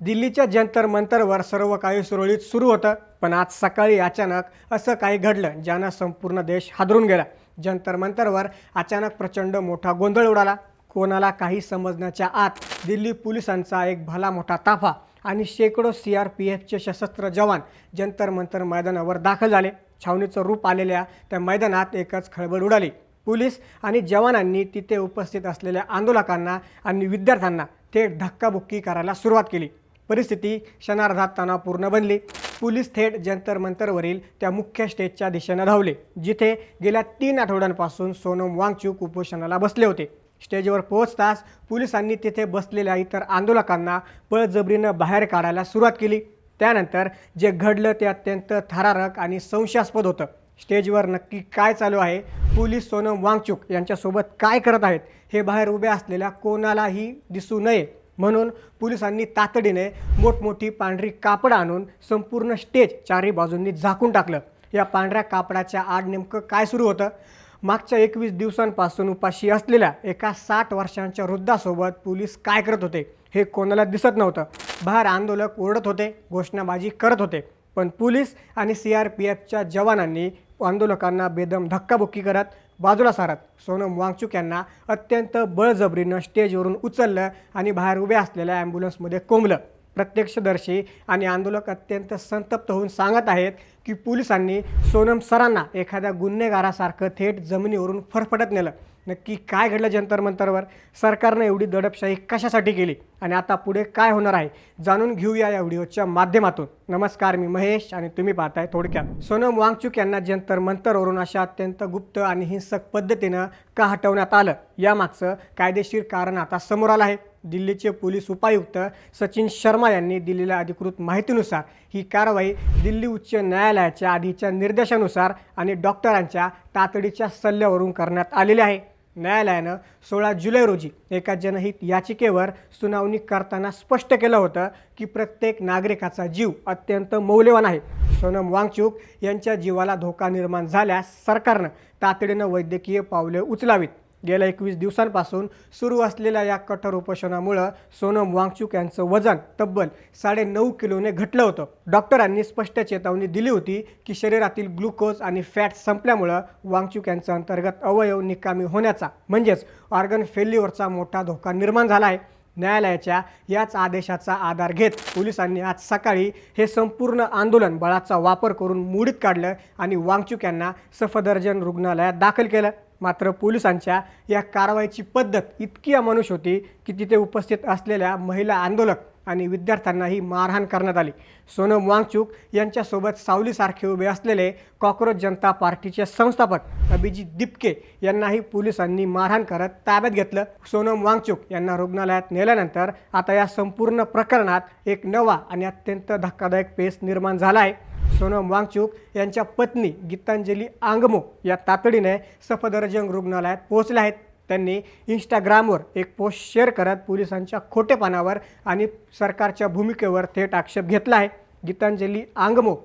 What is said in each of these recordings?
दिल्लीच्या जंतर मंतरवर सर्व काही सुरळीत सुरू होतं, पण आज सकाळी अचानक असं काही घडलं ज्यानं संपूर्ण देश हादरून गेला। जंतर मंतरवर अचानक प्रचंड मोठा गोंधळ उडाला। कोणाला काही समजण्याच्या आत दिल्ली पोलिसांचा एक भला मोठा ताफा आणि शेकडो CRPFचे सशस्त्र जवान जंतर मंतर मैदानावर दाखल झाले। छावणीचं रूप आलेल्या त्या मैदानात एकच खळबळ उडाली। पोलीस आणि जवानांनी तिथे उपस्थित असलेल्या आंदोलकांना आणि विद्यार्थ्यांना थेट धक्काबुक्की करायला सुरुवात केली। परिस्थिती क्षणार्धात तणावपूर्ण बनली। पोलीस थेट जंतर मंतरवरील त्या मुख्य स्टेजच्या दिशेने धावले, जिथे गेल्या 3 आठवड्यांपासून सोनम वांगचुक उपोषणाला बसले होते। स्टेजवर पोहोचताच पोलिसांनी तिथे बसलेल्या इतर आंदोलकांना बळजबरीनं बाहेर काढायला सुरुवात केली। त्यानंतर जे घडलं ते अत्यंत थरारक आणि संशयास्पद होतं। स्टेजवर नक्की काय चालू आहे, पोलीस सोनम वांगचुक यांच्यासोबत काय करत आहेत, हे बाहेर उभे असलेल्या कोणालाही दिसू नये म्हणून पोलिसांनी तातडीने मोठमोठी पांढरी कापड आणून संपूर्ण स्टेज चारी बाजूंनी झाकून टाकलं। या पांढऱ्या कापडाच्या आड नेमकं काय सुरू होतं? मागच्या 21 दिवसांपासून उपाशी असलेल्या एका 60 वर्षांच्या वृद्धासोबत पोलीस काय करत होते हे कोणाला दिसत नव्हतं। बाहेर आंदोलक ओरडत होते, घोषणाबाजी करत होते, पण पोलीस आणि CRPFच्या जवानांनी आंदोलकांना बेदम धक्काबुक्की करत बाजूला सारत सोनम वांगचुक यांना अत्यंत बळजबरीनं स्टेजवरून उचललं आणि बाहेर उभे असलेल्या ॲम्ब्युलन्समध्ये कोंबलं। प्रत्यक्षदर्शी आणि आंदोलक अत्यंत संतप्त होऊन सांगत आहेत की पोलिसांनी सोनम सरांना एखाद्या गुन्हेगारासारखं थेट जमिनीवरून फरफटत नेलं। नक्की काय घडलं जंतर मंतरवर? सरकारनं एवढी दडपशाही कशासाठी केली आणि आता पुढे काय होणार आहे, जाणून घेऊया या व्हिडिओच्या माध्यमातून। नमस्कार, मी महेश आणि तुम्ही पाहताय थोडक्यात। सोनम वांगचुक यांना जंतर मंतरवरून अशा अत्यंत गुप्त आणि हिंसक पद्धतीनं का हटवण्यात आलं, यामागचं कायदेशीर कारण आता समोर आलं आहे। दिल्लीचे पोलीस उपायुक्त सचिन शर्मा यांनी दिलेल्या अधिकृत माहितीनुसार ही कारवाई दिल्ली उच्च न्यायालयाच्या आधीच्या निर्देशानुसार आणि डॉक्टरांच्या तातडीच्या सल्ल्यावरून करण्यात आलेली आहे। न्यायालयानं 16 जुलै रोजी एका जनहित याचिकेवर सुनावणी करताना स्पष्ट केलं होतं की प्रत्येक नागरिकाचा जीव अत्यंत मौल्यवान आहे। सोनम वांगचुक यांच्या जीवाला धोका निर्माण झाल्यास सरकारनं तातडीनं वैद्यकीय पावले उचलावीत। गेल्या 21 दिवसांपासून सुरू असलेल्या या कठोर उपोषणामुळे सोनम वांगचुक यांचं वजन तब्बल 9.5 किलोने घटलं होतं। डॉक्टरांनी स्पष्ट चेतावणी दिली होती की शरीरातील ग्लुकोज आणि फॅट संपल्यामुळे वांगचुक यांचा अंतर्गत अवयव निकामी होण्याचा म्हणजेच ऑर्गन फेल्युअरचा मोठा धोका निर्माण झाला आहे। न्यायालयाच्या याच आदेशाचा आधार घेत पोलिसांनी आज सकाळी हे संपूर्ण आंदोलन बळाचा वापर करून मोडीत काढलं आणि वांगचुक यांना सफदरजंग रुग्णालयात दाखल केलं। मात्र पोलिसांच्या या कारवाईची पद्धत इतकी अमानुष होती की तिथे उपस्थित असलेल्या महिला आंदोलक आणि विद्यार्थ्यांनाही मारहाण करण्यात आली। सोनम वांगचुक यांच्यासोबत सावलीसारखे उभे असलेले कॉकरोच जनता पार्टीचे संस्थापक अभिजीत दिपके यांनाही पोलिसांनी मारहाण करत ताब्यात घेतलं। सोनम वांगचुक यांना रुग्णालयात नेल्यानंतर आता या संपूर्ण प्रकरणात एक नवा आणि अत्यंत धक्कादायक पेच निर्माण झाला आहे। सोनम वांगचुक यांच्या पत्नी गीतांजली आंगमो या तातडीने सफदरजंग रुग्णालयात पोहोचल्या आहेत। त्यांनी इंस्टाग्रामवर एक पोस्ट शेअर करत पोलिसांच्या खोटेपणावर आणि सरकारच्या भूमिकेवर थेट आक्षेप घेतला आहे। गीतांजली आंगमो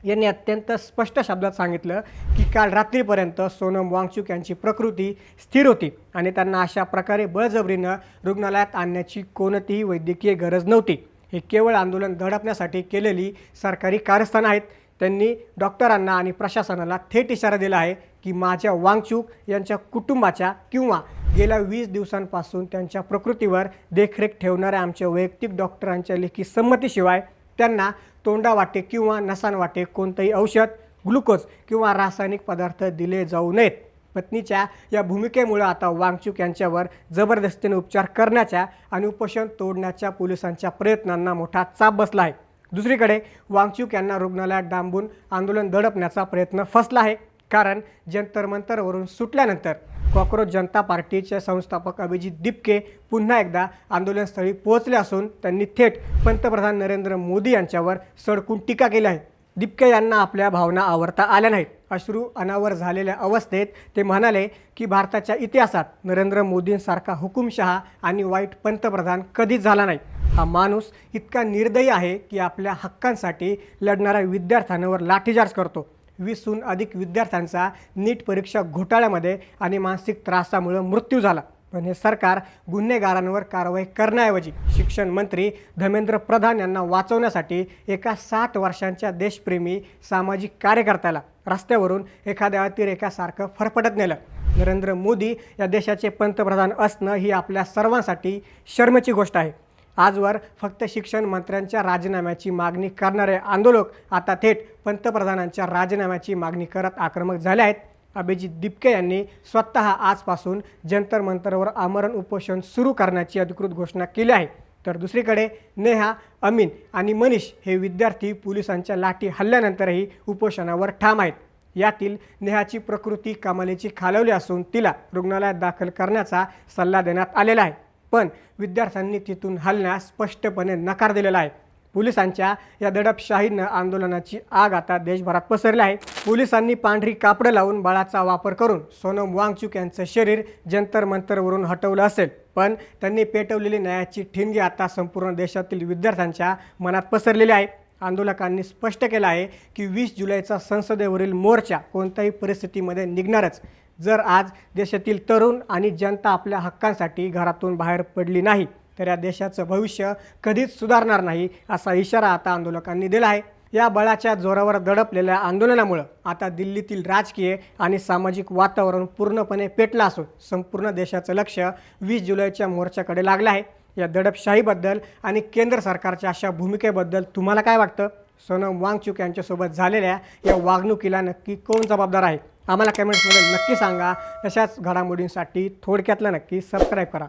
यांनी अत्यंत स्पष्ट शब्दात सांगितलं की काल रात्रीपर्यंत सोनम वांगचुक यांची प्रकृती स्थिर होती आणि त्यांना अशा प्रकारे बळजबरीनं रुग्णालयात आणण्याची कोणतीही वैद्यकीय गरज नव्हती। हे केवळ आंदोलन दडपण्यासाठी केलेली सरकारी कारस्थानं आहेत। त्यांनी डॉक्टरांना आणि प्रशासनाला थेट इशारा दिला आहे की माझ्या वांगचुक यांच्या कुटुंबाच्या किंवा गेल्या 20 दिवसांपासून त्यांच्या प्रकृतीवर देखरेख ठेवणाऱ्या आमच्या वैयक्तिक डॉक्टरांच्या लेखी संमतीशिवाय त्यांना तोंडावाटे किंवा नसांवाटे कोणतंही औषध, ग्लुकोज किंवा रासायनिक पदार्थ दिले जाऊ नयेत। पत्नीच्या या भूमिकेमुळे आता वांगचुक यांच्यावर जबरदस्तीने उपचार करण्याच्या आणि उपोषण तोडण्याच्या पोलिसांच्या प्रयत्नांना मोठा चाप बसला आहे। दुसरीकडे वांगचुक यांना रुग्णालयात डांबून आंदोलन दडपण्याचा प्रयत्न फसला आहे, कारण जंतर मंतरवरून सुटल्यानंतर कॉकरोच जनता पार्टीचे संस्थापक अभिजीत दिपके पुन्हा एकदा आंदोलनस्थळी पोहोचले असून त्यांनी थेट पंतप्रधान नरेंद्र मोदी यांच्यावर सडकून टीका केली आहे। दिपके यांना आपल्या भावना आवरता आल्या नाहीत। अश्रू अनावर झालेल्या अवस्थेत ते म्हणाले की भारताच्या इतिहासात नरेंद्र मोदींसारखा हुकुमशहा आणि वाईट पंतप्रधान कधीच झाला नाही। हा माणूस इतका निर्दयी आहे की आपल्या हक्कांसाठी लढणाऱ्या विद्यार्थ्यांवर लाठीचार्ज करतो। 20हून अधिक विद्यार्थ्यांचा नीट परीक्षा घोटाळ्यामध्ये आणि मानसिक त्रासामुळे मृत्यू झाला। पण हे सरकार गुन्हेगारांवर कारवाई करण्याऐवजी शिक्षण मंत्री धर्मेंद्र प्रधान यांना वाचवण्यासाठी एका 7 वर्षांच्या देशप्रेमी सामाजिक कार्यकर्त्याला रस्त्यावरून एखाद्या अतिरेकासारखं फरफटत नेलं. नरेंद्र मोदी या देशाचे पंतप्रधान असणं ही आपल्या सर्वांसाठी शर्मेची गोष्ट आहे. आजवर फक्त शिक्षण मंत्र्यांच्या राजीनाम्याची मागणी करणारे आंदोलक आता थेट पंतप्रधानांच्या राजीनाम्याची मागणी करत आक्रमक झाले आहेत. अभिजित दिपके यांनी स्वतः आजपासून जंतर मंतरवर आमरण उपोषण सुरू करण्याची अधिकृत घोषणा केली आहे. तर दुसरीकडे नेहा, अमीन आणि मनीष हे विद्यार्थी पोलिसांच्या लाठी हल्ल्यानंतरही उपोषणावर ठाम आहेत. यातील नेहाची प्रकृती कमालीची खालावली असून तिला रुग्णालयात दाखल करण्याचा सल्ला देण्यात आलेला आहे. पण विद्यार्थ्यांनी तिथून हलण्यास स्पष्टपणे नकार दिलेला आहे. पोलिसांच्या या दडपशाहीनं आंदोलनाची आग आता देशभरात पसरली आहे. पोलिसांनी पांढरी कापडं लावून बळाचा वापर करून सोनम वांगचुक यांचं शरीर जंतर मंतरवरून हटवलं असेल, पण त्यांनी पेटवलेली न्यायाची ठिणगी आता संपूर्ण देशातील विद्यार्थ्यांच्या मनात पसरलेली आहे. आंदोलकांनी स्पष्ट केलं आहे की 20 जुलैचा संसदेवरील मोर्चा कोणत्याही परिस्थितीमध्ये निघणारच. जर आज देशातील तरुण आणि जनता आपल्या हक्कांसाठी घरातून बाहेर पडली नाही तर या देशाचं भविष्य कधीच सुधारणार नाही, असा इशारा आता आंदोलकांनी दिला आहे. या बळाच्या जोरावर दडपलेल्या आंदोलनामुळे आता दिल्लीतील राजकीय आणि सामाजिक वातावरण पूर्णपणे पेटलं असून संपूर्ण देशाचं लक्ष 20 जुलैच्या मोर्चाकडे लागलं आहे. या दडपशाहीबद्दल आणि केंद्र सरकारच्या अशा भूमिकेबद्दल तुम्हाला काय वाटतं? सोनम वांगचुक यांच्यासोबत झालेल्या या वागणुकीला नक्की कोण जबाबदार आहे? आम्हाला कमेंट्समध्ये नक्की सांगा. तशाच घडामोडींसाठी थोडक्यातला नक्की सबस्क्राईब करा.